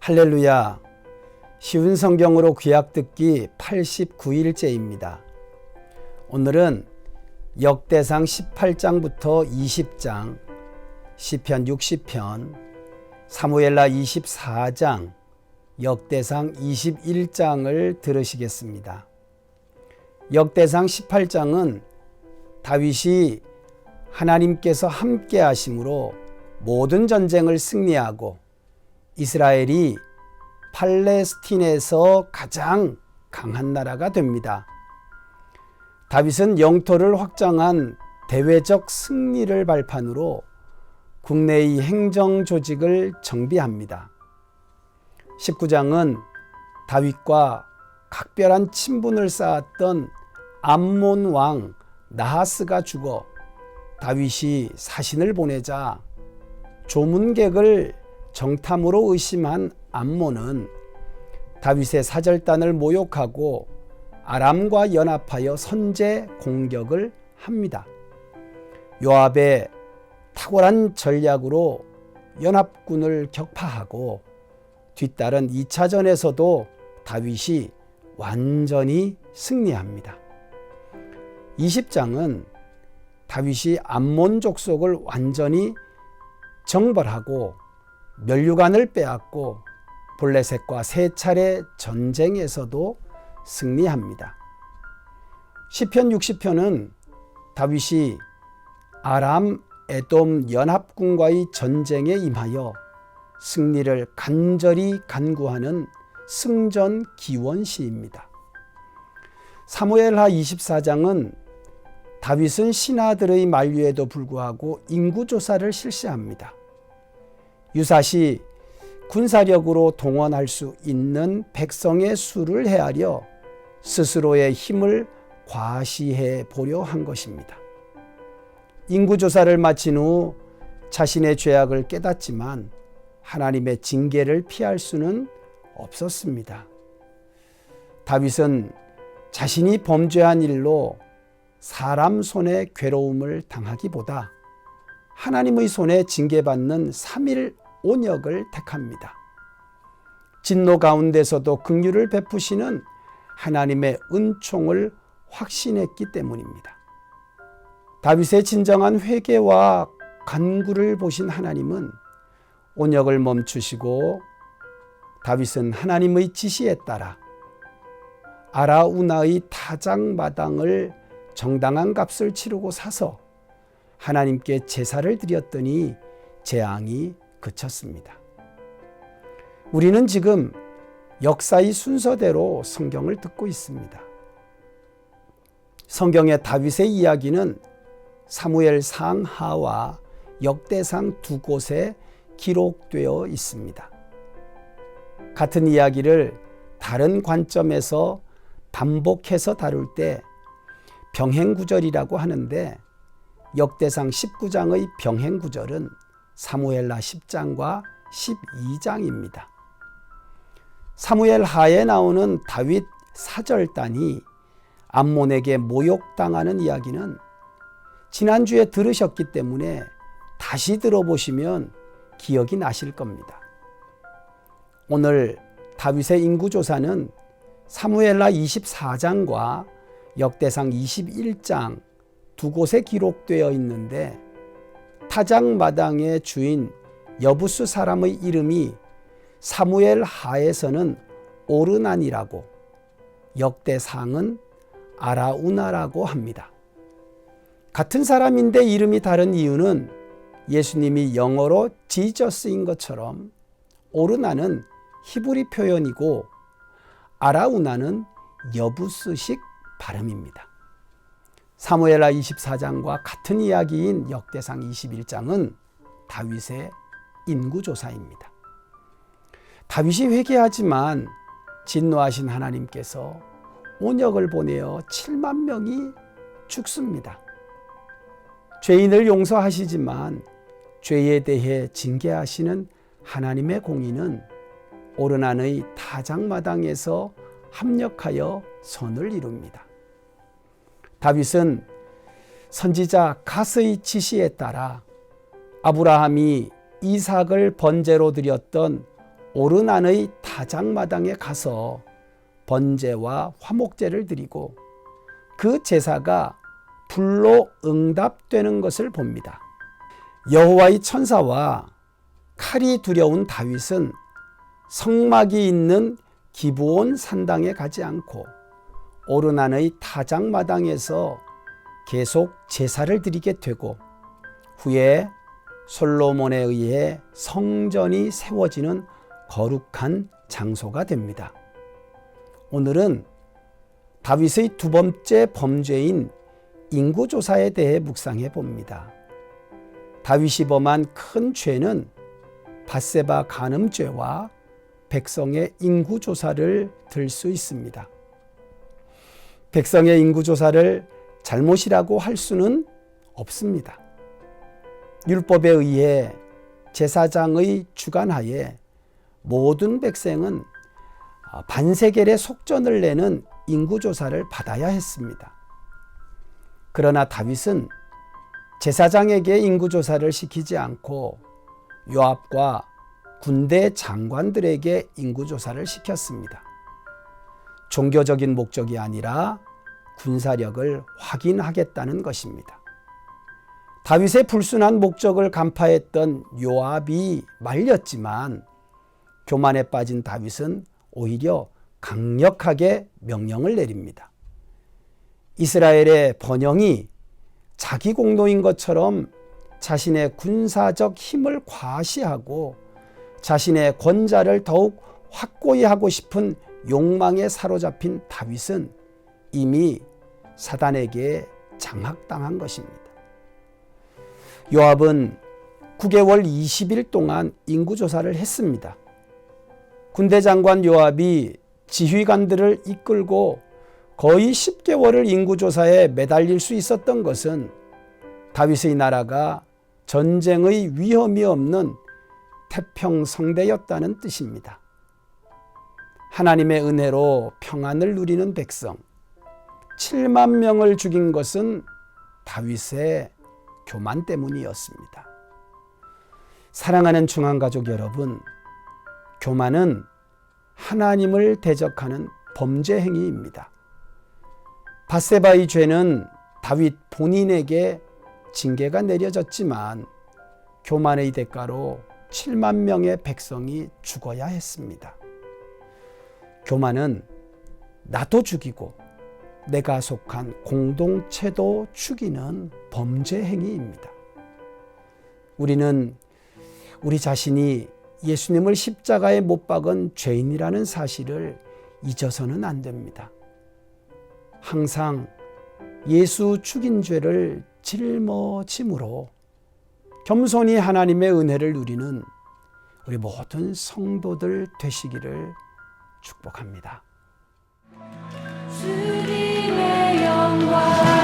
할렐루야. 쉬운 성경으로 구약 듣기 89일째입니다. 오늘은 역대상 18장부터 20장, 시편 60편, 사무엘하 24장, 역대상 21장을 들으시겠습니다. 역대상 18장은 다윗이 하나님께서 함께 하심으로 모든 전쟁을 승리하고 이스라엘이 팔레스틴에서 가장 강한 나라가 됩니다. 다윗은 영토를 확장한 대외적 승리를 발판으로 국내의 행정 조직을 정비합니다. 19장은 다윗과 각별한 친분을 쌓았던 암몬 왕 나하스가 죽어 다윗이 사신을 보내자 조문객을 정탐으로 의심한 암몬은 다윗의 사절단을 모욕하고 아람과 연합하여 선제 공격을 합니다. 요압의 탁월한 전략으로 연합군을 격파하고 뒤따른 2차전에서도 다윗이 완전히 승리합니다. 20장은 다윗이 암몬 족속을 완전히 정벌하고 면류관을 빼앗고 블레셋과 세 차례 전쟁에서도 승리합니다. 시편 60편은 다윗이 아람, 에돔 연합군과의 전쟁에 임하여 승리를 간절히 간구하는 승전 기원시입니다. 사무엘하 24장은 다윗은 신하들의 만류에도 불구하고 인구조사를 실시합니다. 유사시 군사력으로 동원할 수 있는 백성의 수를 헤아려 스스로의 힘을 과시해 보려 한 것입니다. 인구조사를 마친 후 자신의 죄악을 깨닫지만 하나님의 징계를 피할 수는 없었습니다. 다윗은 자신이 범죄한 일로 사람 손에 괴로움을 당하기보다 하나님의 손에 징계받는 3일 온역을 택합니다. 진노 가운데서도 긍휼을 베푸시는 하나님의 은총을 확신했기 때문입니다. 다윗의 진정한 회개와 간구를 보신 하나님은 온역을 멈추시고 다윗은 하나님의 지시에 따라 아라우나의 타작마당을 정당한 값을 치르고 사서 하나님께 제사를 드렸더니 재앙이 그쳤습니다. 우리는 지금 역사의 순서대로 성경을 듣고 있습니다. 성경의 다윗의 이야기는 사무엘상 하와 역대상 두 곳에 기록되어 있습니다. 같은 이야기를 다른 관점에서 반복해서 다룰 때 병행구절이라고 하는데 역대상 19장의 병행구절은 사무엘하 10장과 12장입니다. 사무엘하에 나오는 다윗 사절단이 암몬에게 모욕당하는 이야기는 지난주에 들으셨기 때문에 다시 들어보시면 기억이 나실 겁니다. 오늘 다윗의 인구조사는 사무엘하 24장과 역대상 21장 두 곳에 기록되어 있는데 타작마당의 주인 여부스 사람의 이름이 사무엘하에서는 오르난이라고 역대상은 아라우나라고 합니다. 같은 사람인데 이름이 다른 이유는 예수님이 영어로 지저스인 것처럼 오르난은 히브리 표현이고 아라우나는 여부스식 발음입니다. 사무엘하 24장과 같은 이야기인 역대상 21장은 다윗의 인구조사입니다. 다윗이 회개하지만 진노하신 하나님께서 온역을 보내어 7만 명이 죽습니다. 죄인을 용서하시지만 죄에 대해 징계하시는 하나님의 공의는 오르난의 타작마당에서 합력하여 선을 이룹니다. 다윗은 선지자 갓의 지시에 따라 아브라함이 이삭을 번제로 드렸던 오르난의 타작마당에 가서 번제와 화목제를 드리고 그 제사가 불로 응답되는 것을 봅니다. 여호와의 천사와 칼이 두려운 다윗은 성막이 있는 기브온 산당에 가지 않고 오르난의 타작마당에서 계속 제사를 드리게 되고 후에 솔로몬에 의해 성전이 세워지는 거룩한 장소가 됩니다. 오늘은 다윗의 두 번째 범죄인 인구조사에 대해 묵상해 봅니다. 다윗이 범한 큰 죄는 밧세바 간음죄와 백성의 인구조사를 들 수 있습니다. 백성의 인구조사를 잘못이라고 할 수는 없습니다. 율법에 의해 제사장의 주관하에 모든 백성은 반세겔의 속전을 내는 인구조사를 받아야 했습니다. 그러나 다윗은 제사장에게 인구조사를 시키지 않고 요압과 군대 장관들에게 인구조사를 시켰습니다. 종교적인 목적이 아니라 군사력을 확인하겠다는 것입니다. 다윗의 불순한 목적을 간파했던 요압이 말렸지만 교만에 빠진 다윗은 오히려 강력하게 명령을 내립니다. 이스라엘의 번영이 자기 공로인 것처럼 자신의 군사적 힘을 과시하고 자신의 권좌를 더욱 확고히 하고 싶은 욕망에 사로잡힌 다윗은 이미 사단에게 장악당한 것입니다. 요압은 9개월 20일 동안 인구조사를 했습니다. 군대 장관 요압이 지휘관들을 이끌고 거의 10개월을 인구조사에 매달릴 수 있었던 것은 다윗의 나라가 전쟁의 위험이 없는 태평성대였다는 뜻입니다. 하나님의 은혜로 평안을 누리는 백성 7만 명을 죽인 것은 다윗의 교만 때문이었습니다. 사랑하는 중앙가족 여러분, 교만은 하나님을 대적하는 범죄 행위입니다. 밧세바의 죄는 다윗 본인에게 징계가 내려졌지만 교만의 대가로 7만 명의 백성이 죽어야 했습니다. 교만은 나도 죽이고 내가 속한 공동체도 죽이는 범죄 행위입니다. 우리는 우리 자신이 예수님을 십자가에 못 박은 죄인이라는 사실을 잊어서는 안 됩니다. 항상 예수 죽인 죄를 짊어짐으로 겸손히 하나님의 은혜를 누리는 우리 모든 성도들 되시기를 축복합니다. 주님의 영광